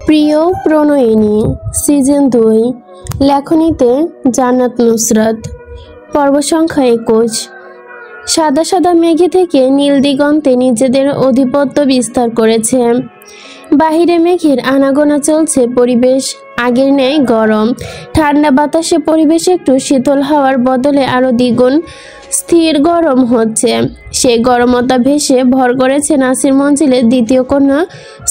প্রিয় প্রণয়িনী সিজন 2 লেখনীতে জান্নাত নুসরাত পর্ব সংখ্যা 21। সাদা সাদা মেঘে থেকে নীল দিগন্তে নিজেদের আধিপত্য বিস্তার করেছে। বাহিরে মেঘের আনাগোনা চলছে, পরিবেশ আগের ন্যায় গরম। ঠান্ডা বাতাসে পরিবেশ একটু শীতল হওয়ার বদলে আরো দ্বিগুণ স্থির গরম হচ্ছে। সেই গরমতা ভেসে ভর করেছে নাসির মঞ্জিলের দ্বিতীয় কন্যা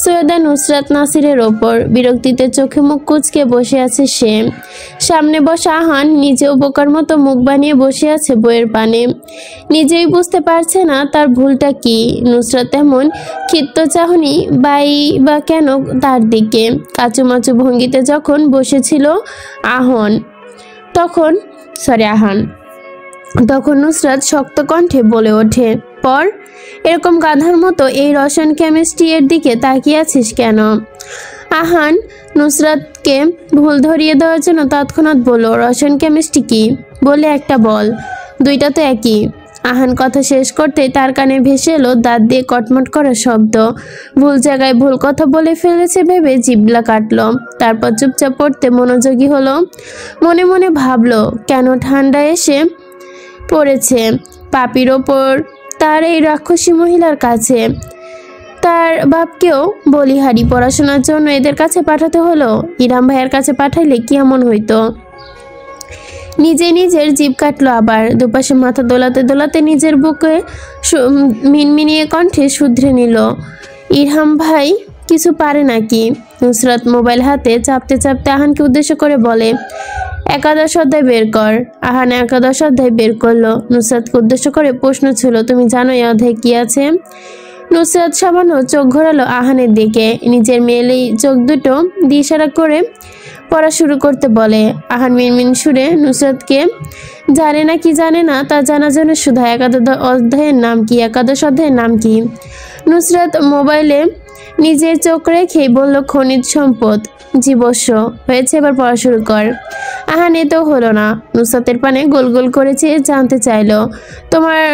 সৈয়দা নুসরাত নাসিরের ওপর। বিরক্তিতে চোখে মুখ কুঁচকে বসে আছে সে। সামনে বসা আহান নিজেও বোকার মতো মুখ বানিয়ে বসে আছে বইয়ের পানে। নিজেই বুঝতে পারছে না তার ভুলটা কি। নুসরাত এমন ক্ষিপ্ত চাহনি বা কেন তার দিকে। কাচুমাচু ভঙ্গিতে যখন বসেছিল আহান তখন নুসরাত শক্ত কণ্ঠে বলে ওঠে, পর এরকম গাধার মতো এই রসায়ন কেমিস্ট্রি এর দিকে তাকিয়ে আছিস কেন? আহান নুসরাতকে ভুল ধরিয়ে দেওয়ার জন্য তৎক্ষণাৎ বলল, রসায়ন কেমিস্ট্রি কি বলে একটা বল, দুইটা তো একই। আহান কথা শেষ করতেই তার কানে ভেসে এলো দাঁত দিয়ে কটমট করা শব্দ। ভুল জায়গায় ভুল কথা বলে ফেলেছে ভেবে জিভলা কাটলো। তারপর চুপচাপ পড়তে মনোযোগী হলো। মনে মনে ভাবলো, কেন ঠান্ডা এসে পড়েছে পাপির ওপর তার এই রাক্ষসী মহিলার কাছে। তার বাপকেও বলিহারি পড়াশোনার জন্য এদের কাছে পাঠাতে হলো। ইরাম ভাইয়ের কাছে পাঠাইলে কি এমন হইতো? নিজের জিভ কাটলো। আবার দুপাশে মাথা দোলাতে দোলাতে নিজের বুকে মিনমিনিয়ে কণ্ঠে শুধরে নিল, ইরহাম ভাই কিছু পারে নাকি? নুসরাত মোবাইল হাতে চাপতে চাপতে আহানকে উদ্দেশ্য করে বলে, একাদশ অধ্যায় বের কর। আহান একাদশ অধ্যায় বের করলো। নুসরাতকে উদ্দেশ্য করে প্রশ্ন ছিল, তুমি জানো এই অধ্যায় কি আছে? নুসরাত সামান্য চোখ ঘোরালো আহানের দিকে। নিজের মেয়েলি চোখ দুটো দিয়ে ইশারা করে পড়া শুরু করতে বলে। আহান মিনমিন সুরে নুসরাতকে জানে না কি জানে না তা জানার জন্য শুধু একাদশ অধ্যায়ের নাম কি? নুসরাত মোবাইলে নিজের চোখ রেখেই বলল, খনিজ সম্পদ, জীবস্ব। হয়েছে, এবার পড়া শুরু কর। আহান এতেও হলো না। নুসরাতের পানে গোল গোল করেছে, জানতে চাইলো, তোমার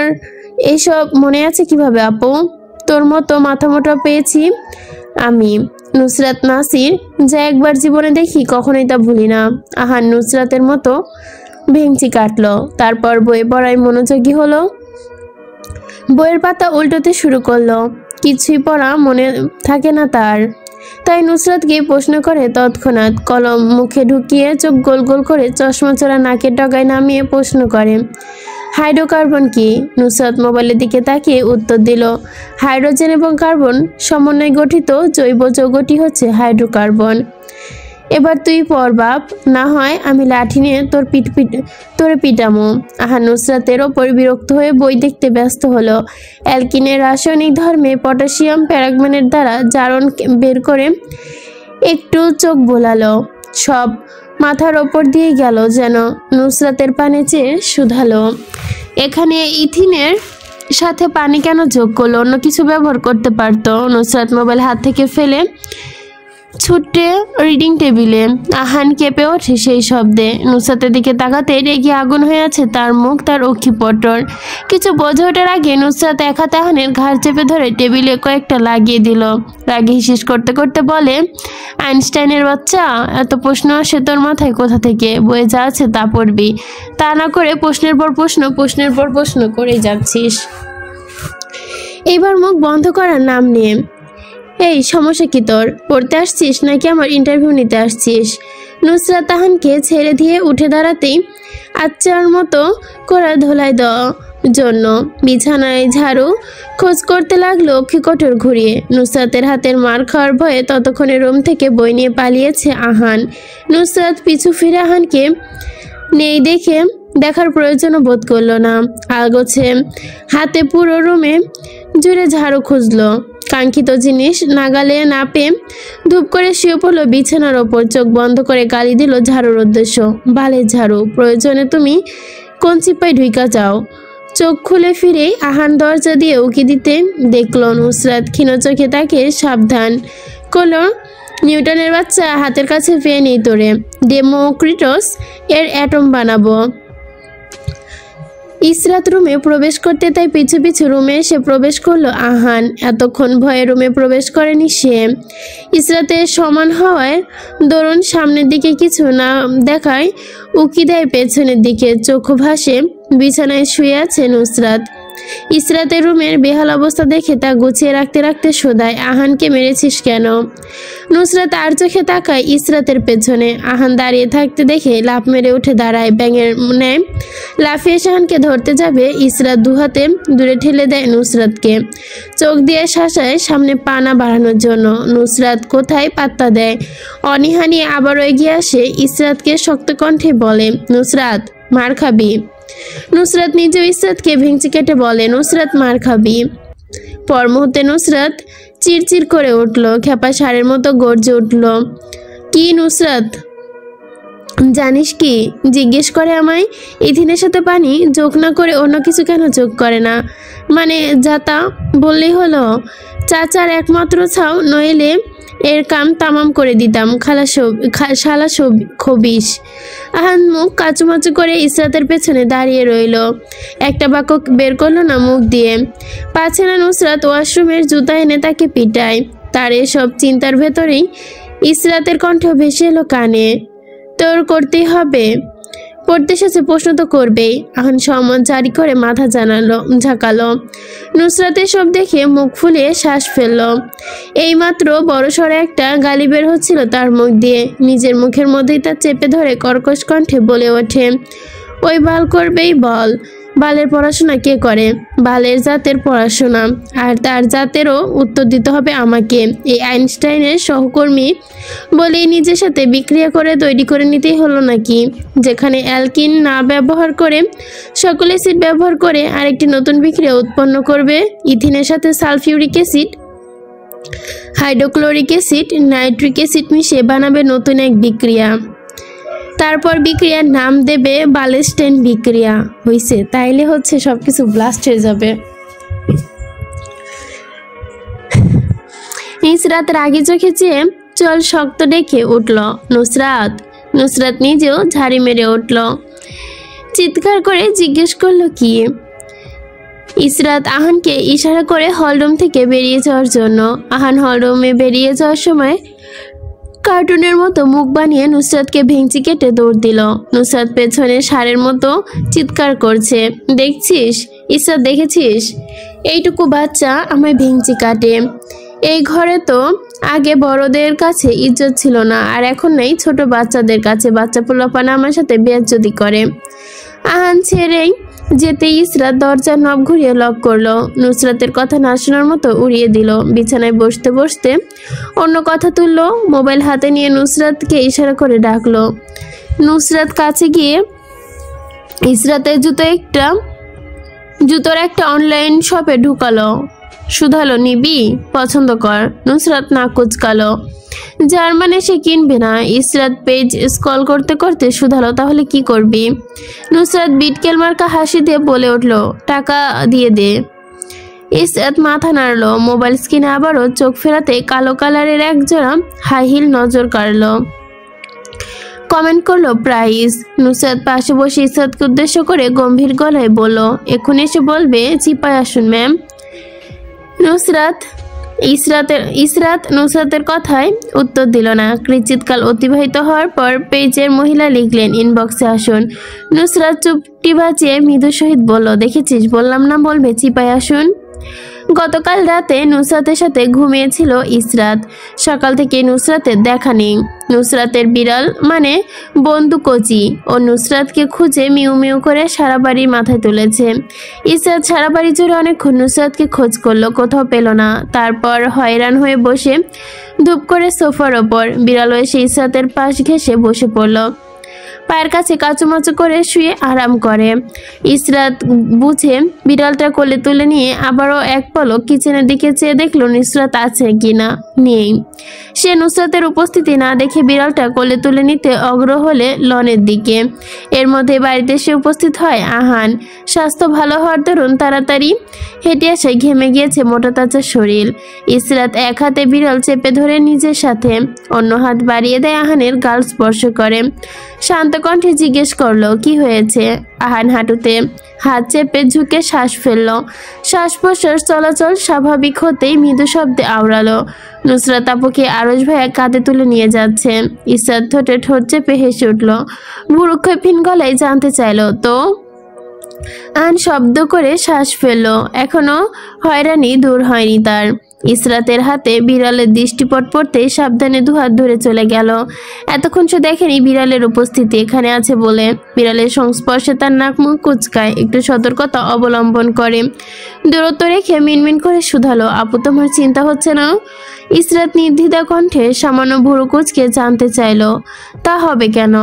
এইসব মনে আছে কিভাবে আপু? তোর মতো মাথা মোটা পেয়েছি আমি নুসরাত নাসির, যা একবার জীবনে দেখি কখনোই তা ভুলি না। আহান নুসরাতের মতো ভেঙচি কাটলো। তারপর বই পড়ায় মনোযোগী হলো। বইয়ের পাতা উল্টোতে শুরু করলো। কিছুই পড়া মনে থাকে না তার। তাই নুসরাতকে প্রশ্ন করে তৎক্ষণাৎ কলম মুখে ঢুকিয়ে চোখ গোল গোল করে চশমা চোরা নাকের ডগায় নামিয়ে প্রশ্ন করে, হাইড্রোকার্বন কি? নুসরাত মোবাইলের দিকে তাকিয়ে উত্তর দিল, হাইড্রোজেন এবং কার্বন সমন্বয়ে গঠিত জৈব যৌগটি হচ্ছে হাইড্রোকার্বন। এবার তুই পড় বাপ, না হয় আমি লাঠি নিয়ে তোরে পিটামো। আহান নুসরাতের ওপর বিরক্ত হয়ে বই দেখতে ব্যস্ত হলো। অ্যালকিনের রাসায়নিক ধর্মে পটাশিয়াম প্যারাগম্যানের দ্বারা জারণ বের করে একটু চোখ বোলালো। সব মাথার ওপর দিয়ে গেল, যেন নুসরাতের পানে চেয়ে শুধালো, এখানে ইথিনের সাথে পানি কেন যোগ করলো? অন্য কিছু ব্যবহার করতে পারতো। নুসরাত মোবাইল হাত থেকে ফেলে ছুটে রিডিং টেবিলে। আহান কেঁপে ওঠে সেই শব্দে। নুসরাতের দিকে তাকাতে রেগে আগুন হয়ে আছে তার মুখ, তার অক্ষিপটর। কিছু বোঝে ওঠার আগে নুসরাত এক হাতে আহানের ঘাড় চেপে ধরে টেবিলে কয়েকটা লাগিয়ে দিল। রাগে হিসিস করতে করতে বলে, আইনস্টাইনের বাচ্চা, এত প্রশ্ন আসে তোর মাথায় কোথা থেকে? বইয়ে যা আছে তা পড়বি, তা না করে প্রশ্নের পর প্রশ্ন করেই যাচ্ছিস। এইবার মুখ বন্ধ করার নাম নিয়ে। এই সমস্যা কি তোর? পড়তে আসছিস নাকি আমার ইন্টারভিউ নিতে আসছিস? নুসরাত আহানকে ছেড়ে দিয়ে উঠে দাঁড়াতেই আচ্চার মতো করে ধোলাই দেওয়ার জন্য বিছানায় ঝাড়ু খোঁজ করতে লাগলো অক্ষিকঠোর ঘুরিয়ে। নুসরাতের হাতের মার খাওয়ার ভয়ে ততক্ষণে রুম থেকে বই নিয়ে পালিয়েছে আহান। নুসরাত পিছু ফিরে আহানকে নেই দেখে দেখার প্রয়োজনও বোধ করলো না। আগোছে হাতে পুরো রুমে জুড়ে ঝাড়ু খুঁজলো। কাঙ্ক্ষিত জিনিস নাগালে না পেয়ে ধূপ করে শুয়ে পড়লো বিছানার ওপর। চোখ বন্ধ করে গালি দিল ঝাড়ুর উদ্দেশ্য, বালের ঝাড়ু, প্রয়োজনে তুমি কোন চিপায় ঢুইকা যাও। চোখ খুলে ফিরে আহান দরজা দিয়ে উকি দিতে দেখলো। নুসরাত ক্ষীণ চোখে তাকে সাবধান করলো, নিউটনের বাচ্চা, হাতের কাছে পেয়ে নেই তোরে, ডেমোক্রিটাস এর অ্যাটম বানাবো। ইসরাত রুমে প্রবেশ করতে তাই পিছু পিছু রুমে এসে প্রবেশ করলো আহান। এতক্ষণ ভয়ে রুমে প্রবেশ করেনি সে। ইসরাতের সমান হওয়ায় দরুন সামনের দিকে কিছু না দেখায় উকি দেয় পেছনের দিকে। চোখ ভাসে বিছানায় শুয়ে আছে নুসরাত। ইসরাতের রুমের বেহাল অবস্থা দেখে তা গুছিয়ে রাখতে রাখতে শোধায়, আহানকে মেরেছিস কেন? নুসরাত আর চোখে তাকায় ইসরাতের পেছনে। আহান দাঁড়িয়ে থাকতে দেখে লাফ মেরে উঠে দাঁড়ায়। ব্যাঙের ন্যায় লাফিয়ে আহানকে ধরতে যাবে ইসরাত দুহাতে দূরে ঠেলে দেয় নুসরাতকে। চোখ দিয়ে শাসায় সামনে পানা বাড়ানোর জন্য। নুসরাত কোথায় পাত্তা দেয়। অনীহা নিয়ে আবারও এগিয়ে আসে ইসরাতকে শক্ত কণ্ঠে বলে, নুসরাত মার খাবি। নুসরাত নিজেও ইসরাতকে ভেঙচি কেটে বলে, নুসরাত মার খাবি। পর মুহূর্তে নুসরাত চিরচির করে উঠল, খেপা ষাঁড়ের মতো গর্জে উঠল। কি নুসরাত জানিস কি? জিজ্ঞেস করে আমায়। ইথিনের সাথে পানি যোগ না করে অন্য কিছু কেন যোগ করে না? মানে যাতা বললেই হলো। চাচার একমাত্র ছাও, নইলে এর কাম তামাম করে দিতাম। শালা খবিস। আহান মুখ কাচুমাচু করে ইসরাতের পেছনে দাঁড়িয়ে রইল। একটা বাক্য বের করলো না মুখ দিয়ে। পাচ্ছে না নুসরাত ওয়াশরুমের জুতা এনে তাকে পিটায়। তার এসব চিন্তার ভেতরেই ইসরাতের কণ্ঠ ভেসে এলো কানে, তোর করতেই হবে। পড়তে এসেছে, প্রশ্ন তো করবেই। আহান সম্মত জারি করে মাথা ঝাঁকালো। নুসরাতের সব দেখে মুখ ফুলিয়ে শ্বাস ফেলল। এইমাত্র বড়সড় একটা গালি বের হচ্ছিল তার মুখ দিয়ে। নিজের মুখের মধ্যেই তা চেপে ধরে কর্কশ কণ্ঠে বলে ওঠে, ওই বাল করবেই বল। বালের পড়াশোনা কে করে? বালের জাতের পড়াশোনা। আর তার জাতেরও উত্তর দিতে হবে আমাকে। এই আইনস্টাইনের সহকর্মী বলেই নিজের সাথে বিক্রিয়া করে তৈরি করে নিতেই হলো নাকি? যেখানে অ্যালকিন না ব্যবহার করে সকল অ্যাসিড ব্যবহার করে আরেকটি নতুন বিক্রিয়া উৎপন্ন করবে। ইথিনের সাথে sulphuric acid, hydrochloric acid, nitric acid মিশিয়ে বানাবে নতুন এক বিক্রিয়া। তারপর বিক্রিয়ার নাম দেবে বালেস্টেন বিক্রিয়া। হইছে, তাইলে হচ্ছে সবকিছু ব্লাস্ট হয়ে যাবে। ইসরাত রাগে চোখে চেয়ে চল শক্ত ডেকে উঠল, নুসরাত। নুসরাত নিজেও ঝাড়ি মেরে উঠল। চিৎকার করে জিজ্ঞেস করলো কি? ইসরাত আহানকে ইশারা করে হলরুম থেকে বেরিয়ে যাওয়ার জন্য। আহান হলরুমে বেরিয়ে যাওয়ার সময় কার্টুনের মতো মুখ বানিয়ে নুসরাতকে ভেঙচি কেটে দৌড় দিল। নুসরাত পেছনে ষাঁড়ের মতো চিৎকার করছে, দেখছিস ইসরাত, দেখেছিস? এইটুকু বাচ্চা আমায় ভেঙচি কাটে। এই ঘরে তো আগে বড়দের কাছে ইজ্জত ছিল না, আর এখন নেই ছোট বাচ্চাদের কাছে। বাচ্চা পোলাপানা আমার সাথে বেয়াজ্জতি করে। আহান ছেড়েই যেতে ইসরাত দরজার নব ঘুরিয়ে লক করলো। নুসরাতের কথা না শোনার মতো উড়িয়ে দিল। বিছানায় বসতে বসতে অন্য কথা তুললো। মোবাইল হাতে নিয়ে নুসরাতকে ইশারা করে ডাকলো। নুসরাত কাছে গিয়ে ইসরাতের জুতোর একটা অনলাইন শপে ঢুকালো। শুধালো, নিবি? পছন্দ কর। নুসরাত না কুচকালো। জার্মানে সে কিনবে না। ইসরাত পেজ স্ক্রল করতে করতে শুধালো, তাহলে কি করবি? নুসরাত বিটকেল মার্কা হাসি দিয়ে বলে উঠল, টাকা দিয়ে দে। ইসরাত মাথা নাড়ল। মোবাইল স্ক্রিনে আবারও চোখ ফেরাতে কালো কালারের একজোড়া হাই হিল নজর কাড়ল। কমেন্ট করলো প্রাইস। নুসরাত পাশে বসে ইসরাতকে উদ্দেশ্য করে গম্ভীর গলায় বলল, এখন এসে বলবে চিপায় আসুন ম্যাম। ইসরাত নুসরাতের কথায় উত্তর দিল না। কিঞ্চিৎকাল অতিবাহিত হওয়ার পর পেজের মহিলা লিখলেন, ইনবক্সে আসুন। নুসরাত চুপটি বাজিয়ে মৃদুর সহিত বলল, দেখেছিস, বললাম না বলবে চিপায় আসুন। গতকাল রাতে নুসরাতের সাথে ঘুমিয়েছিল ইসরাত। সকাল থেকে নুসরাতের দেখা নেই। নুসরাতের বিড়াল মানে বন্ধু কচি ও নুসরাতকে খুঁজে মিউ মিউ করে সারা বাড়ি মাথায় তুলেছে। ইসরাত সারা বাড়ি জুড়ে অনেকক্ষণ নুসরাতকে খোঁজ করলো, কোথাও পেল না। তারপর হয়রান হয়ে বসে ধূপ করে সোফার ওপর। বিড়ালও এসে ইসরাতের পাশ ঘেঁষে বসে পড়ল। পায়ের কাছে কাচুমাচু করে শুয়ে আরাম করে। ইসরাত বুঝে বিড়ালটা কোলে তুলে নিয়ে আবারও এক পলক কিচেনের দিকে চেয়ে দেখলো নুসরাত আছে কিনা। নেই। সে নুসরাতের উপস্থিতি না দেখে বিড়ালটা কোলে তুলে নিতে অগ্রহ হলে লনের দিকে। এর মধ্যে বাড়িতে এসে উপস্থিত হয় আহান। স্বাস্থ্য ভালো হওয়ার দরুন তাড়াতাড়ি হেঁটে আসে ঘেমে গিয়েছে মোটা তাজা শরীর। ইসরাত এক হাতে বিড়াল চেপে ধরে নিজের সাথে, অন্য হাত বাড়িয়ে দেয় আহানের গাল স্পর্শ করে। শান্ত শান্ত কণ্ঠে জিজ্ঞেস করলো, কি হয়েছে? আহান হাঁটুতে হাত চেপে ঝুঁকে শ্বাস ফেলল। শ্বাস প্রশ্বাস চলাচল স্বাভাবিক হতেই মৃদু শব্দে আওড়ালো। নুসরাত আপুকে আরশ ভাইয়া কাঁধে তুলে নিয়ে যাচ্ছে। ইসরাত ঠোঁটে ঠোঁট চেপে হেসে উঠল। ভুরুক্ষেপহীন গলায় জানতে চাইলো, তো? আহান শব্দ করে শ্বাস ফেলল। এখনো হয়রানি দূর হয়নি তার। ইসরাতের হাতে বিড়ালের দৃষ্টিপট পড়তেই সাবধানে দুহাত ধরে চলে গেল। এতক্ষণ সে দেখেনি বিড়ালের উপস্থিতি এখানে আছে বলে। বিড়ালের সংস্পর্শে তার নাক মুখ কুচকায়, একটু সতর্কতা অবলম্বন করে। দূরত্ব রেখে মিনমিন করে শুধালো, আপু তোমার চিন্তা হচ্ছে না? ইসরাত নির্দ্বিধা কণ্ঠে সামান্য ভুরু কুচকে জানতে চাইল, তা হবে কেন?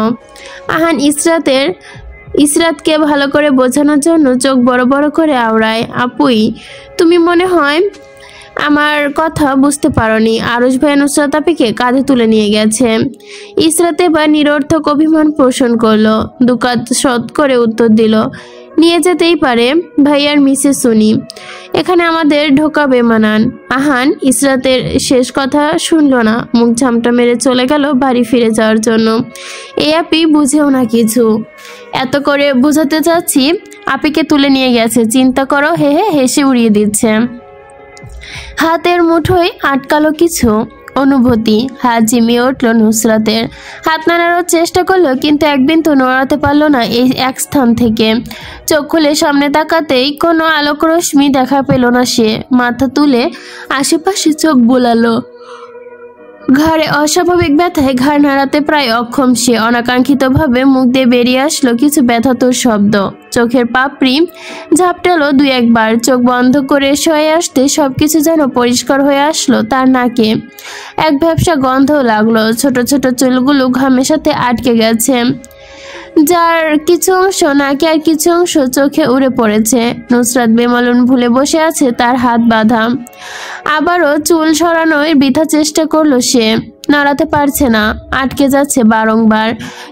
আহান ইসরাতকে ভালো করে বোঝানোর জন্য চোখ বড় বড় করে আওড়ায়। আপুই, তুমি মনে হয় আমার কথা বুঝতে পারোনি। আরশ ভাই নুসরাত আপিকে কাঁধে তুলে নিয়ে গেছে। ইসরাত এবার নিরর্থক অভিমান পোষণ করলো। দুকাত শত করে উত্তর দিল, নিয়ে যেতেই পারে ভাইয়ার মিসেস সুনি, এখানে আমাদের ঢোকা বেমানান। আহান ইসরাতের শেষ কথা শুনল না, মুখ ঝামটা মেরে চলে গেল বাড়ি ফিরে যাওয়ার জন্য। এই আপি বুঝেও না কিছু, এত করে বোঝাতে চাচ্ছি আপিকে তুলে নিয়ে গেছে, চিন্তা করো। হে হে হেসে উড়িয়ে দিচ্ছে। হাতের মুঠোয় আটকালো কিছু অনুভূতি। হাত জিমিয়ে উঠল নুসরাতের। হাত নাড়ানোর চেষ্টা করলো, কিন্তু একদিন তো নড়াতে পারলো না এই এক স্থান থেকে। চোখ খুলে সামনে তাকাতেই কোনো আলোক রশ্মি দেখা পেল না সে। মাথা তুলে আশেপাশে চোখ বোলালো। ঘাড়ে অস্বাভাবিক ব্যথায় ঘাড় নাড়াতে প্রায় অক্ষম সে। অনাকাঙ্ক্ষিতভাবে মুখ দিয়ে বেরিয়ে আসলো কিছু ব্যথাতুর শব্দ। চোখের পাপড়ি ঝাপটালো দুই একবার। চোখ বন্ধ করে শুয়ে আসতে সবকিছু যেন পরিষ্কার হয়ে আসলো তার নাকে। এক ভ্যাপসা গন্ধও লাগলো। ছোট ছোট চুলগুলো ঘামের সাথে আটকে গেছে, যার কিছু অংশ নাকে আর কিছু অংশ চোখে উড়ে পড়েছে। নুসরাত বেমালুন ভুলে বসে আছে, তার হাত বাঁধা। আবারও চুল সরানোর বৃথা চেষ্টা করলো সে, নাড়াতে পারছে না, আটকে যাচ্ছে বারংবার।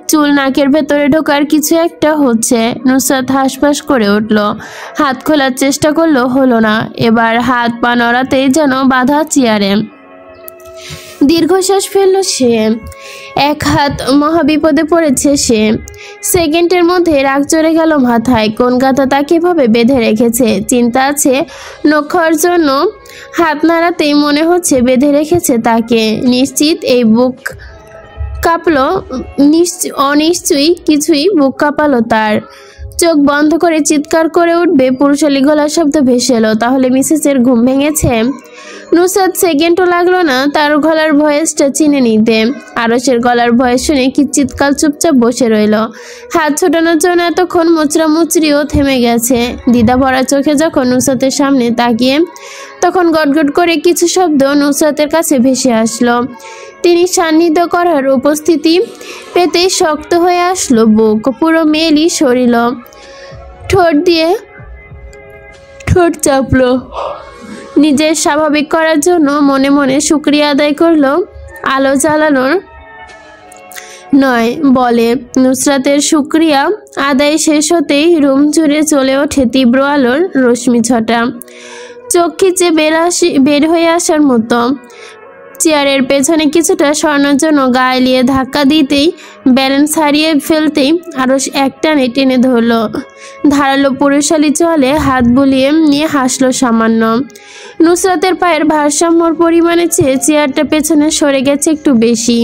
চুল নাকের ভেতরে ঢোকার কিছু একটা হচ্ছে। নুসরাত হাঁসফাঁস করে উঠল। হাত খোলার চেষ্টা করলো, হলো না। এবার হাত পা নড়াতেই যেন বাধা চেয়ারে। দীর্ঘশ্বাস ফেলল সে। এক হাত মহাবিপদে পড়েছে সে। সেকেন্ডের মধ্যে রাগ চড়ে গেল মাথায়। কোন গাথা তাকে এভাবে বেঁধে রেখেছে? চিন্তা আছে নখ খাওয়ার জন্য। হাত নাড়াতেই মনে হচ্ছে বেঁধে রেখেছে তাকে। নিশ্চিত এই বুক কাঁপলো, অনিশ্চয়ই কিছুই বুক কাঁপালো তার। চোখ বন্ধ করে চিৎকার করে উঠবে পুরুষালী গলার শব্দ ভেসে এলো, তাহলে মিসেসের ঘুম ভেঙেছে? নুসরাত সেকেন্ডও লাগলো না তার গলার ভয়েসটা চিনে নিতে। আরশের গলার ভয়েস শুনে কি চিৎকার চুপচাপ বসে রইল। হাত ছোটানোর জন্য এতক্ষণ মুচড়ামুচড়িও থেমে গেছে। দ্বিধা ভরা চোখে যখন নুসরাতের সামনে তাকিয়ে, তখন গটগট করে কিছু শব্দ নুসরাতের কাছে ভেসে আসলো। তিনি সান্নিধ্য করার উপস্থিতি পেতেই শক্ত হয়ে আসলো বুক, পুরো মেয়েলি সরিল। ঠোঁট দিয়ে ঠোঁট চাপলো। নিজের স্বাভাবিক করার জন্য মনে মনে শুকরিয়া আদায় করলো। আলো জ্বালানোর নয় বলে। নুসরাতের শুকরিয়া আদায় শেষ হতেই রুম জুড়ে চলে ওঠে তীব্র আলোর রশ্মি ছটা, চোখ খিচে বের হয়ে আসার মতো। চেয়ারের পেছনে কিছুটা সরানোর জন্য গা এলিয়ে ধাক্কা দিতেই, ব্যালেন্স হারিয়ে ফেলতেই আরশ একটানে টেনে ধরল। ধারালো পুরুষালী চলে হাত বুলিয়ে নিয়ে হাসলো সামান্য। নুসরাতের পায়ের ভারসাম্যর পরিমাণে চেয়ে চেয়ারটা পেছনে সরে গেছে একটু বেশি।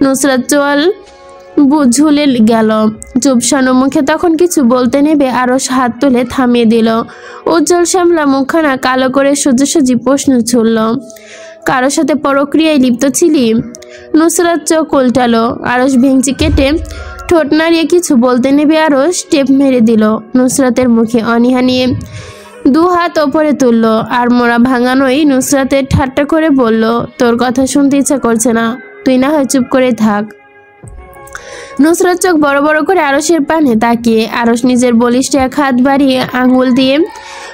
নুসরাত চোয়াল ঝুলে গেল। চুপসানো মুখে তখন কিছু বলতে নেবে আরশ হাত তুলে থামিয়ে দিল। উজ্জ্বল শ্যামলা মুখখানা কালো করে সোজাসুজি প্রশ্ন ছুড়ল, কারোর সাথে পরক্রিয়ায় লিপ্ত ছিলি? নুসরাত চোখ উল্টালো। আরশ ভেঙচি কেটে ঠোঁট নাড়িয়ে কিছু বলতে নেবে আরশ স্টেপ মেরে দিল নুসরাতের মুখে। অনীহা নিয়ে দু হাত ওপরে তুলল আর মোড়া ভাঙানোই নুসরাতের ঠাট্টা করে বলল, তোর কথা শুনতে ইচ্ছা করছে না, তুই না হয় চুপ করে থাক। নুসরাত চোখ বড় বড় করে আরশের পানে তাকিয়ে। আরশ নিজের বলিষ্ঠ এক হাত বাড়িয়ে আঙুল দিয়ে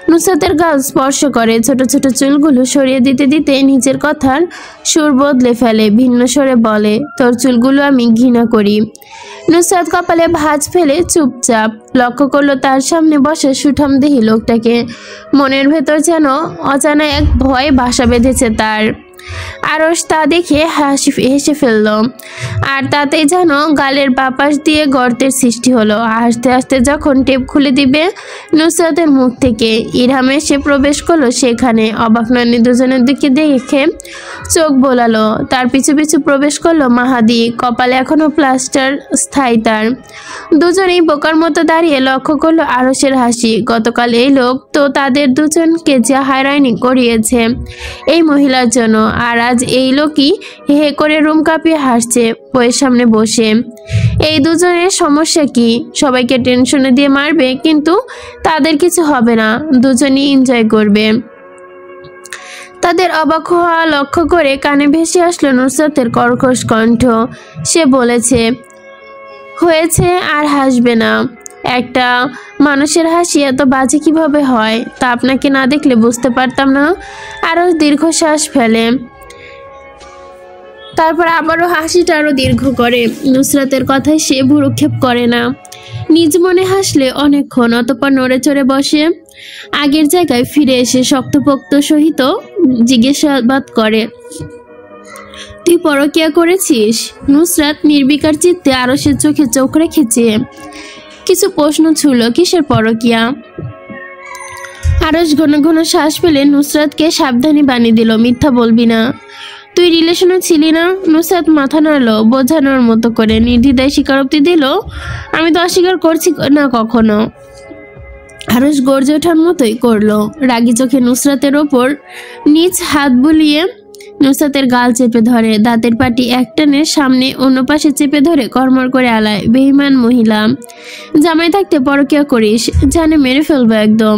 নুসরাতের গাল স্পর্শ করে। ছোট ছোট চুলগুলো সরিয়ে দিতে দিতে নিজের কথার সুর বদলে ফেলে, ভিন্ন স্বরে বলে, তোর চুলগুলো আমি ঘৃণা করি। নুসরাত কপালে ভাঁজ ফেলে চুপচাপ লক্ষ্য করলো তার সামনে বসে সুঠামদেহী লোকটাকে। মনের ভেতর যেন অজানা এক ভয় বাসা বেঁধেছে তার। আরশ তা দেখে হেসে ফেলল, আর তাতেই যেন গালের বাপাস দিয়ে গর্তের সৃষ্টি হলো। হাসতে হাসতে যখন টেপ খুলে দিবে নুসরাতের মুখ থেকে, ইরহাম এসে প্রবেশ করলো সেখানে। অবাক নয়নে দুজনের দিকে দেখে চোখ বোলালো। তার পিছু পিছু প্রবেশ করলো মাহাদি, কপালে এখনো প্লাস্টার স্থায়ী তার। দুজনেই বোকার মতো দাঁড়িয়ে লক্ষ্য করলো আরশের হাসি। গতকাল এই লোক তো তাদের দুজনকে যা হয়রানি করিয়েছে এই মহিলার জন্য, আর আজ এই লোকই হে করে রুম কাঁপিয়ে হাসছে বইয়ের সামনে বসে। এই দুজনের সমস্যা কি? সবাইকে টেনশনে দিয়ে মারবে, কিন্তু তাদের কিছু হবে না, দুজনই এনজয় করবে। তাদের অবাক হওয়া লক্ষ্য করে কানে ভেসে আসলো নুসরাতের কর্কশ কণ্ঠ। সে বলেছে, হয়েছে আর হাসবে না। একটা মানুষের হাসি এত বাজে কিভাবে হয় তা আপনাকে না দেখলে বুঝতে পারতাম না। আরও দীর্ঘশ্বাস ফেলে, তারপর আবারও হাসিটা আরও দীর্ঘ করে। নুসরাতের কথায় সে ভ্রুক্ষেপ করে না, নিজ মনে হাসলে অনেকক্ষণ, অতঃপর নড়ে চড়ে বসে। আগের জায়গায় ফিরে এসে শক্তপোক্ত সহিত জিজ্ঞাসাবাদ করে, তুই পরকিয়া করেছিস? নুসরাত নির্বিকার চিত্তে আরশের চোখে চোখ রেখেছে। কিছু প্রশ্ন ছুড়ল, কিসের পরকিয়া? আরশ ঘন ঘন শ্বাস ফেলে নুসরাতকে সাবধানী বানিয়ে দিল, মিথ্যা বলবি না। তুই রিলেশনে ছিলি না? নুসরাত মাথা নাড়লো বোঝানোর মতো করে, নির্দ্বিধায় স্বীকারোক্তি দিল, আমি তো অস্বীকার করছি না কখনো। আরশ গর্জে ওঠার মতোই করলো, রাগী চোখে নুসরাতের ওপর নিজ হাত বুলিয়ে নুসরাতের গাল চেপে ধরে, দাঁতের পাটি একটানে সামনে অন্য পাশে চেপে ধরে কর্মর করে আলায়। বেঈমান মহিলা, জামাই থাকতে পরকিয়া করিস, জানে মেরে ফেলবো একদম।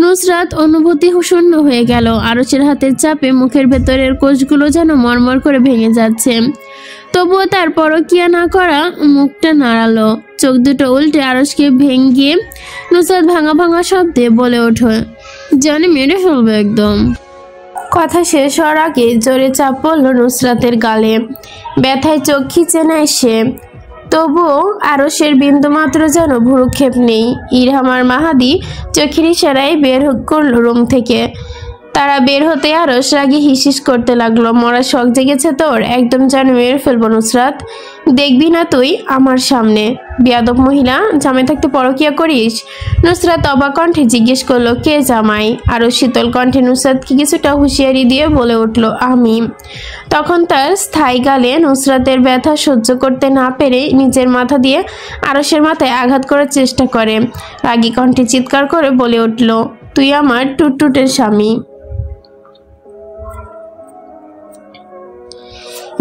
নুসরাত অনুভূতি শূন্য হয়ে গেল। আরশের হাতের চাপে মুখের ভেতরের কোষগুলো যেন মরমর করে ভেঙে যাচ্ছে। তবুও তার পরকিয়া না করা মুখটা নাড়ালো, চোখ দুটো উল্টে আরশকে ভেঙে নুসরাত ভাঙা ভাঙা শব্দে বলে ওঠে, জানে মেরে ফেলবো একদম। কথা শেষ হওয়ার আগে জোরে চাপ পড়ল নুসরাতের গালে। ব্যথায় চোখ খিচে নেয় সে, তবুও আরশের বিন্দুমাত্র যেন ভ্রুক্ষেপ নেই। ইরহাম আর মাহাদি চোখের ইশারায় বের করল রুম থেকে। তারা বের হতে আরশ রাগে হিসিস করতে লাগলো, মরা শখ জেগেছে তোর? একদম যেন মেরে ফেলবো নুসরাত, দেখবি না তুই আমার সামনে? বেয়াদব মহিলা, জামাই থাকতে পরকিয়া করিস? নুসরাত অবাক কণ্ঠে জিজ্ঞেস করলো, কে জামাই? আরও শীতল কণ্ঠে নুসরাতকে কিছুটা হুঁশিয়ারি দিয়ে বলে উঠল, আমি। তখন তার স্থায়ী গালে নুসরাতের ব্যথা সহ্য করতে না পেরে নিজের মাথা দিয়ে আরশের মাথায় আঘাত করার চেষ্টা করে। রাগী কণ্ঠে চিৎকার করে বলে উঠল, তুই আমার টুটটুটের স্বামী।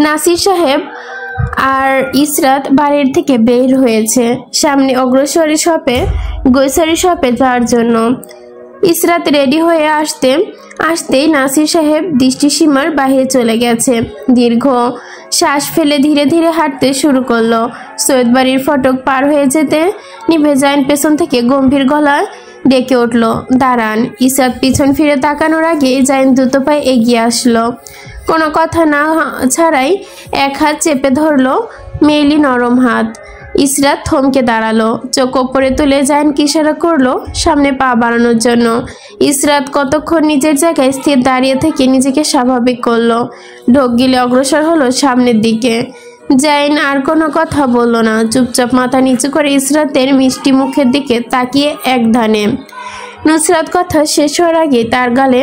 নাসির সাহেব আর ইসরাত বাড়ির থেকে বের হয়েছে সামনে অগ্রসরী গ্রোসারি শপে যাওয়ার জন্য। ইসরাত রেডি হয়ে আসতেই নাসির সাহেব দৃষ্টিসীমার বাহিরে চলে গেছে। দীর্ঘ শ্বাস ফেলে ধীরে ধীরে হাঁটতে শুরু করলো। সৈয়দ বাড়ির ফটক পার হয়ে যেতে নিভে যায় পেছন থেকে গম্ভীর গলায় ডেকে উঠল, দাঁড়ান। ইসরাত পিছন ফিরে তাকানোর আগে জাইন দ্রুত পায়ে এগিয়ে আসলো। কোনো কথা না ছাড়াই এক হাত চেপে ধরলো মেইলি নরম হাত। ইসরাত থমকে দাঁড়ালো, চোখ ওপরে তুলে জাইন ইশারা করলো সামনে পা বাড়ানোর জন্য। ইসরাত কতক্ষণ নিজের জায়গায় স্থির দাঁড়িয়ে থেকে নিজেকে স্বাভাবিক করলো, ঢোক গিলে অগ্রসর হলো সামনের দিকে। জাইন আর কোনো কথা বলল না, চুপচাপ মাথা নিচু করে ইসরাতের মিষ্টি মুখের দিকে তাকিয়ে এক ধানে। নুসরাত কথা শেষ হওয়ার আগে তার গালে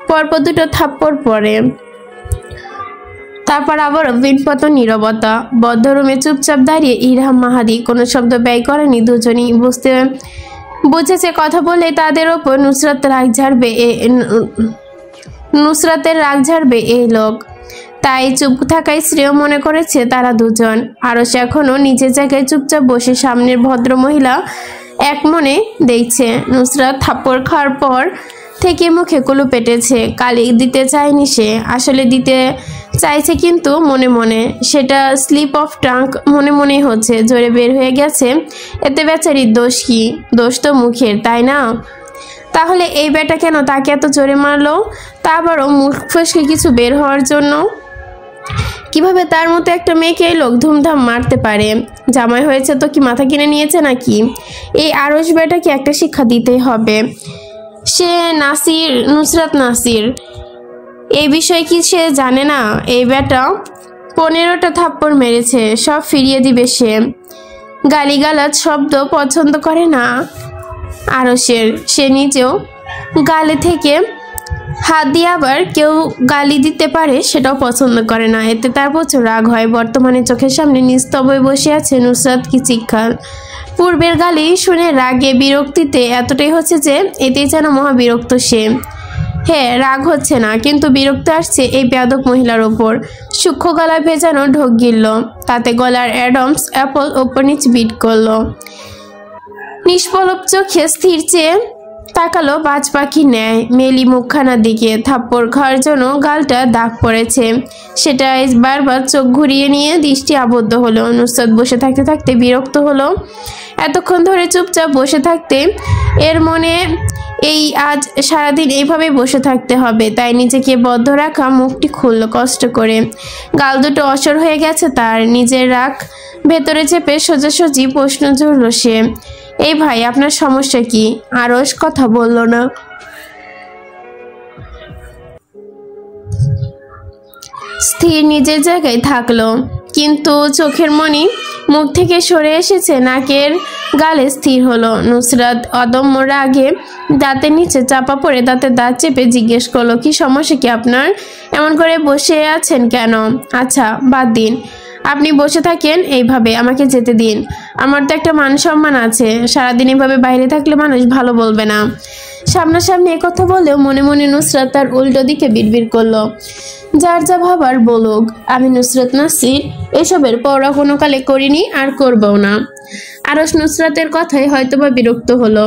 পরপর দুটো থাপ্পড় পড়ে। তারপর আবার বিনপত নীরবতা। বদ্ধ রুমে চুপচাপ দাঁড়িয়ে ইরহাম মাহাদি কোনো শব্দ ব্যয় করেনি। দুজনই বুঝেছে কথা বলে তাদের ওপর নুসরাতের রাগ ঝাড়বে এই লোক, তাই চুপ থাকায় শ্রেয় মনে করেছে তারা দুজন। আরশ এখনো নিজের জায়গায় চুপচাপ বসে সামনের ভদ্র মহিলা এক মনে দেখছে। নুসরাত থাপ্পড় খাওয়ার পর থেকে মুখে কুলু পেটেছে। কালি দিতে চায়নি সে, আসলে দিতে চাইছে কিন্তু মনে মনে। সেটা স্লিপ অফ টাং মনে মনেই হচ্ছে, জোরে বের হয়ে গেছে। এতে বেচারির দোষ কি? দোষ তো মুখের, তাই না? তাহলে এই বেটা কেন তাকে এত জোরে মারলো? তা আবারও মুখ ফসকে কিছু বের হওয়ার জন্য? কিভাবে তার মতো একটা মেয়েকে এই লোক ধুমধাম মারতে পারে? জামাই হয়েছে তো কি মাথা কিনে নিয়েছে নাকি? এই আরশ বেটাকে একটা শিক্ষা দিতেই হবে। সে নুসরাত নাসির, এই বিষয় কি সে জানে না? এই বেটা 15টা থাপ্পড় মেরেছে, সব ফিরিয়ে দিবে সে। গালিগালাজ শব্দ পছন্দ করে না আরশের। সে নিজেও গালে থেকে হাত দিয়ে আবার কেউ গালি দিতে পারে সেটাও পছন্দ করে না। এতে তার প্রচুর রাগ হয়। বর্তমানে চোখের সামনে নিস্তব্ধ বসে আছে নুসরাত কি চিৎকার। পূর্বের গালি শুনে রাগে বিরক্তিতে এতটাই হচ্ছে যে এতেই যেন মহা বিরক্ত সে। হ্যাঁ, রাগ হচ্ছে না, কিন্তু বিরক্ত আসছে এই বেয়াদব মহিলার ওপর। সূক্ষ্ম গলায় ভেজানো ঢোক গিলল, তাতে গলার অ্যাডামস অ্যাপল ওপর নিচ বিট করলো। নিষ্পলব চোখে স্থির চেয়ে তাকালো বাজ পাখির ন্যায় মেলি মুখখানার দিকে। থাপ্পড় খাওয়ার জন্য গালটা দাগ পড়েছে, সেটা বারবার চোখ ঘুরিয়ে নিয়ে দৃষ্টি আবদ্ধ হলো। নুসরাত বসে থাকতে থাকতে বিরক্ত হলো। এতক্ষণ ধরে চুপচাপ বসে থাকতে এর মনে এই আজ সারাদিন এইভাবে বসে থাকতে হবে, তাই নিজেকে বদ্ধ রাখা মুখটি খুলল কষ্ট করে। গাল দুটো অসর হয়ে গেছে তার। নিজের রাগ ভেতরে চেপে সোজাসুজি প্রশ্ন জুড়ল সে, এই ভাই আপনার সমস্যা কি? আরশ কথা বলল না। স্থির নিজের জায়গায় থাকলো, কিন্তু চোখের মনি মুখ থেকে সরে এসেছে, নাকের গালে স্থির হলো। নুসরাত অদম্য রাগে দাঁতের নিচে চাপা পড়ে দাঁতের দাঁত চেপে জিজ্ঞেস করলো, কি সমস্যা কি আপনার? এমন করে বসে আছেন কেন? আচ্ছা বাদ দিন, আপনি বসে থাকেন এইভাবে, আমাকে যেতে দিন। আমার তো একটা মান সম্মান আছে, সারাদিন এভাবে বাইরে থাকলে মানুষ ভালো বলবে না। সামনাসামনি একথা বলেও মনে মনে নুসরাত তার উল্টো দিকে বিড়বিড় করলো, যার যা ভাবার বলুক, আমি নুসরাত নাসির এসবের পরোয়া কোনো কালে করিনি আর করবও না। আরশ নুসরাতের কথায় হয়তোবা বিরক্ত হলো,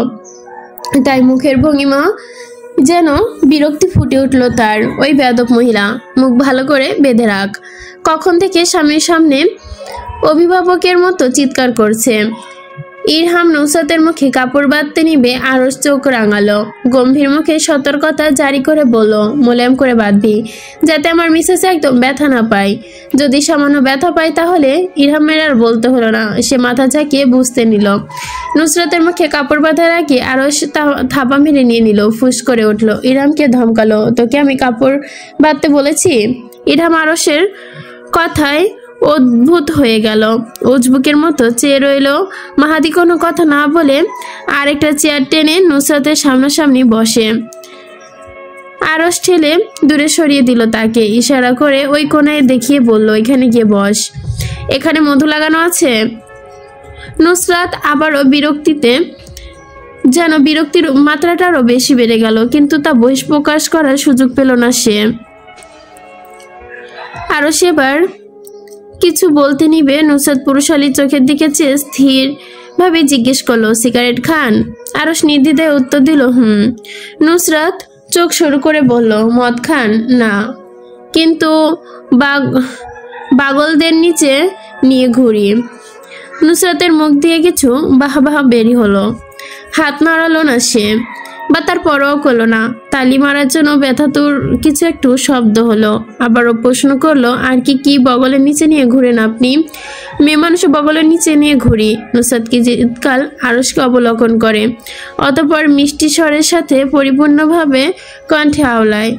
তাই মুখের ভঙ্গিমা যেন বিরক্তি ফুটে উঠল তার। ওই বেয়াদব মহিলা, মুখ ভালো করে বেঁধে রাখ। কখন থেকে স্বামীর সামনে অভিভাবকের মতো চিৎকার করছে। ইরহাম নুসরাতের মুখে কাপড় বাঁধতে নিবে, আরশ চোখ রাঙালো। গম্ভীর মুখে সতর্কতা জারি করে বলল, মোলায়েম করে বাঁধবি, যাতে আমার মিসেস একদম ব্যথা না পায়। যদি সামান্য ব্যথা পায় তাহলে? ইরহামের আর বলতে হলো না, সে মাথা ঝাঁকিয়ে বুঝতে নিল। নুসরাতের মুখে কাপড় বাঁধার আগে আরশ থাপা মেরে নিয়ে নিল, ফুস করে উঠল। ইরহামকে ধমকালো, তোকে আমি কাপড় বাঁধতে বলেছি? ইরহাম আরশের কথায় অদ্ভুত হয়ে গেল, উজবুকের মতো চেয়ে রইল। মাহাদি কোনো কথা না বলে আরেকটা চেয়ার টেনে নুসরাতের সামনাসামনি বসে। আরশ ঠেলে দূরে সরিয়ে দিল তাকে, ইশারা করে ওই কোণায় দেখিয়ে বলল, এখানে গিয়ে বস, এখানে মধু লাগানো আছে। নুসরাত আবারও বিরক্তিতে যেন বিরক্তির মাত্রাটা আরো বেশি বেড়ে গেল, কিন্তু তা বহিঃপ্রকাশ করার সুযোগ পেল না সে। আরশ এবার কিছু বলতে নিবে, নুসরাত পুরুষালী চোখের দিকে চেয়ে স্থির ভাবে জিজ্ঞেস করলো, সিগারেট খান? আরশ নির্দ্বিধায় উত্তর দিল, হুম। নুসরাত চোখ সরু করে বলল, মদ খান? না, কিন্তু বাগলদের নিচে নিয়ে ঘুরি। নুসরাতের মুখ দিয়ে কিছু বাহা বাহা বেরি হলো। হাত নাড়ালো না সে, বা তার পরোয়া করলো না। তালি মারার জন্য ব্যথাতুর কিছু একটু শব্দ হলো। আবারও প্রশ্ন করলো, আর কি বগলের নিচে নিয়ে ঘুরেন আপনি? মেয়ে মানুষের বগলের নিচে নিয়ে ঘুরি। নুসরাত কি জিৎকাল আরশকে অবলোকন করে, অতঃপর মিষ্টি স্বরের সাথে পরিপূর্ণভাবে কণ্ঠে আওলায়,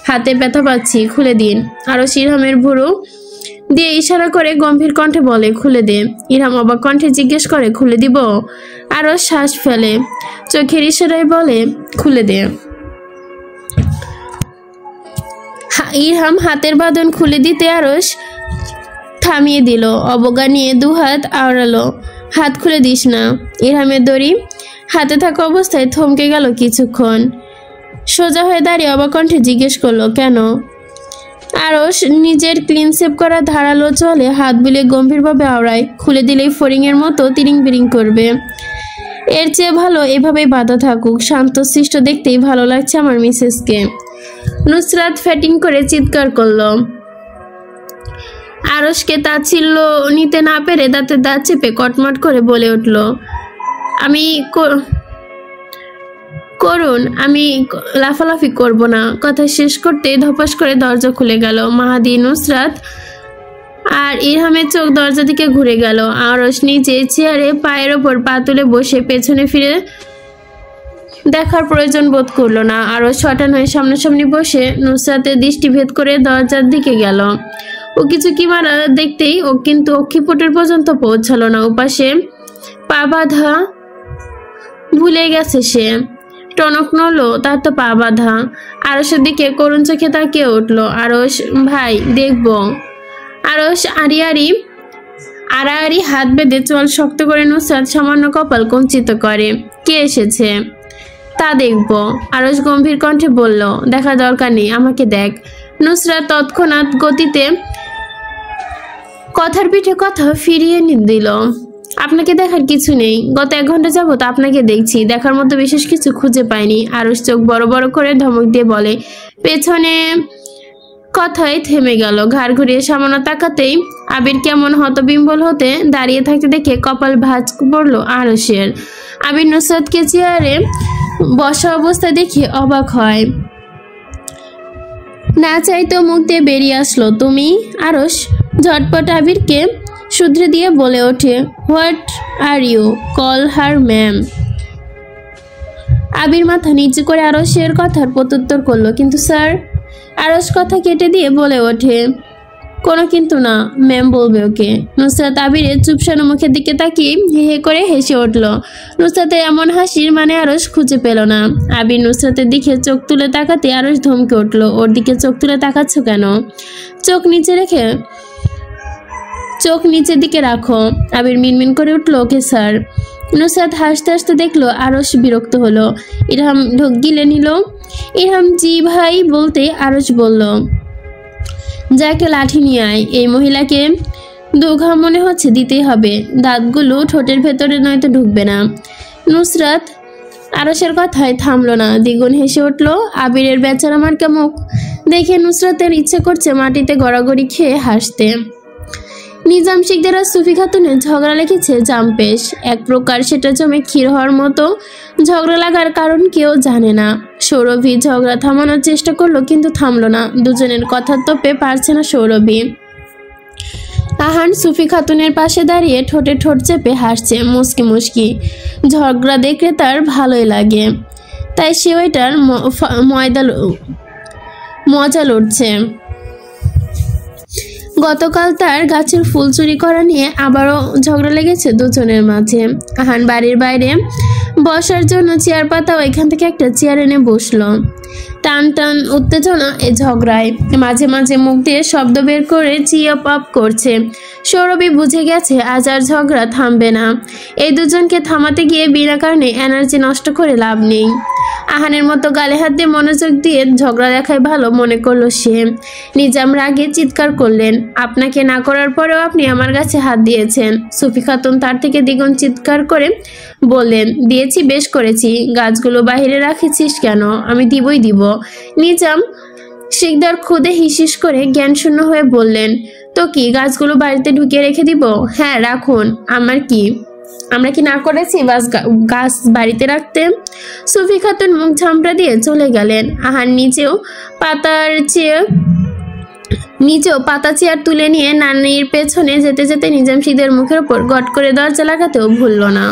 হাতে ব্যথা পাচ্ছি, খুলে দিন। আরশ ইরহামের ভুরু দিয়ে ইশারা করে গম্ভীর কণ্ঠে বলে, খুলে দে। ইরহাম অবাক কণ্ঠে জিজ্ঞেস করে, খুলে দিব? আরশ শ্বাস ফেলে, চোখের ইশারায় বলে, খুলে দে। ইরহাম হাতের বাঁধন খুলে দিতে আরশ থামিয়ে দিল, অবজ্ঞা নিয়ে দুহাত আওড়ালো, হাত খুলে দিস না। ইরহামের দড়ি হাতে থাকা অবস্থায় থমকে গেল কিছুক্ষণ। সোজা হয়ে দাঁড়িয়ে অবাক কণ্ঠে জিজ্ঞেস করলো, কেন? আরশ নিজের ক্লিন সেভ করা ধারালো চলে হাত বুলিয়ে গম্ভীরভাবে আওড়ায়, খুলে দিলেই ফড়িংয়ের মতো তিরিং বিরিং করবে। এর চেয়ে ভালো এভাবেই বাধা থাকুক, শান্তশিষ্ট দেখতেই ভালো লাগছে আমার মিসেসকে। নুসরাত ফ্যাটিং করে চিৎকার করল। আরশকে তাচ্ছিল্য নিতে না পেরে দাঁতে দাঁত চেপে কটমট করে বলে উঠল, আমি করুন, আমি লাফালাফি করব না। কথা শেষ করতে ধপাস করে দরজা খুলে গেল। মাহাদি, নুসরাত আর ইরহামের চোখ দরজা দিকে ঘুরে গেল। আরশ নিজে চেয়ারে পায়ের ওপর পা তুলে বসে পেছনে ফিরে দেখার প্রয়োজন বোধ করলো না। আরও শটান হয়ে সামনাসামনি বসে নুসরাতের দৃষ্টি ভেদ করে দরজার দিকে গেল। ও কিছু কি মারা দেখতেই ও কিন্তু অক্ষিপুটের পর্যন্ত পৌঁছালো না। ওপাশে পা বাঁধা ভুলে গেছে সে। টনক নড়লো, তার তো পা বাঁধা। আরসের দিকে করুণ চোখে তাকিয়ে উঠলো। আরস ভাই দেখবো। আরস আড়াআড়ি হাত বেঁধে চোয়াল শক্ত করে নুসরাত সামান্য কপাল কুঞ্চিত করে। কে এসেছে তা দেখব। আরস গম্ভীর কণ্ঠে বলল, দেখা দরকার নেই, আমাকে দেখ। নুসরাত তৎক্ষণাৎ গতিতে কথার পিঠে কথা ফিরিয়ে দিল। আপনাকে দেখার কিছু নেই, গত 1 ঘন্টা যাবত আপনাকে দেখছি, দেখার মতো বিশেষ কিছু খুঁজে পাইনি। আরস চোখ বড় বড় করে ধমক দিয়ে বলে। পেছনে কথায় থেমে গেল। ঘাড় ঘুরিয়ে সামান্য তাকাতেই আবির কেমন হতবিম্বল হতে দাঁড়িয়ে থাকতে দেখে কপাল ভাঁজ পড়ল আরসের। আবির নুসরাতকে চেয়ারে বসা অবস্থায় দেখে অবাক হয়। না চাইতেও মুখ দিয়ে বেরিয়ে আসলো, তুমি? আরস ঝটপট আবিরকে শুধরে দিয়ে বলে ওঠে, what are you call her ma'am. Abir মাথা নিচু করে আরসের কথার প্রত্যুত্তর করলো, কিন্তু স্যার। আরস কথা কেটে দিয়ে বলে ওঠে, কোনো কিন্তু না, ম্যাম বলবে ওকে। নুসরাত আবিরের চুপসানো মুখের দিকে তাকিয়ে হে হে করে হেসে উঠল। নুসরাতের এমন হাসির মানে আরস খুঁজে পেল না। আবির নুসরাতের দিকে চোখ তুলে তাকাতে আরস ধমকে উঠল, ওর দিকে চোখ তুলে তাকাচ্ছ কেন? চোখ নিচের দিকে রাখো। আবির মিনমিন করে উঠল, ওকে স্যার। নুসরাত হাসতে হাসতে দেখলো আরস বিরক্ত হলো। ইরহাম ঢোক গিলে নিল। ইরহাম জি ভাই বলতে আরস বলল, যাকে লাঠি নিয়ে আয়। এই মহিলাকে দুঘা মনে হচ্ছে দিতেই হবে, দাঁতগুলো ঠোঁটের ভেতরে নয়তো ঢুকবে না। নুসরাত আরসের কথায় থামলো না, দ্বিগুণ হেসে উঠল। আবিরের বেচারা মার্কা মুখ দেখে নুসরাতের ইচ্ছে করছে মাটিতে গড়াগড়ি খেয়ে হাসতে। নিজাম শিকদার আর সুফি খাতুনের ঝগড়া লেগেছে জামপেশ এক প্রকার। সেটা জমে ক্ষীর হওয়ার মতো। ঝগড়া লাগার কারণ কেউ জানে না। সৌরভী ঝগড়া থামানোর চেষ্টা করলো, কিন্তু থামলো না। দুজনের কথার তোপে পারছে না সৌরভী। আহান সুফি খাতুনের পাশে দাঁড়িয়ে ঠোঁটে ঠোঁট চেপে হাসছে মুচকি মুচকি। ঝগড়া দেখলে তার ভালোই লাগে, তাই সে ওইটার মজা লড়ছে। গতকাল তার গাছের ফুল চুরি করা নিয়ে আবারও ঝগড়া লেগেছে দুজনের মাঝে। আহান বাড়ির বাইরে বসার জন্য চেয়ার পাতা এখান থেকে একটা চেয়ার এনে বসলো। টান টান উত্তেজনা এই ঝগড়ায়। মাঝে মাঝে মুখ দিয়ে শব্দ বের করে চিয়াপ আপ করছে। সৌরভী বুঝে গেছে আজ আর ঝগড়া থামবে না। এই দুজনকে থামাতে গিয়ে বিনা কারণে এনার্জি নষ্ট করে লাভ নেই। আহানের মতো গালে হাত দিয়ে মনোযোগ দিয়ে ঝগড়া দেখায় ভালো মনে করলো সে। নিজাম রাগে চিৎকার করলেন, আপনাকে না করার পরেও আপনি আমার কাছে হাত দিয়েছেন। সুফি খাতুন তার থেকে দ্বিগুণ চিৎকার করে বললেন, দিয়েছি, বেশ করেছি। গাছগুলো বাহিরে রাখেছিস কেন? আমি দিবই দিব। নিজাম শিকদার খুদে হিসিস করে জ্ঞানশূন্য হয়ে বললেন, তো কি গাছগুলো বাড়িতে ঢুকিয়ে রেখে দিব? হ্যাঁ রাখুন, আমরা কি না করেছি গাছ বাড়িতে রাখতে? সুফি খাতুন মুখ ঝামটা দিয়ে চলে গেলেন। আহার নিচেও পাতা চেয়ার তুলে নিয়ে নানির পেছনে যেতে যেতে নিজাম শিকদার মুখের উপর গট করে দরজা লাগাতেও ভুলল না।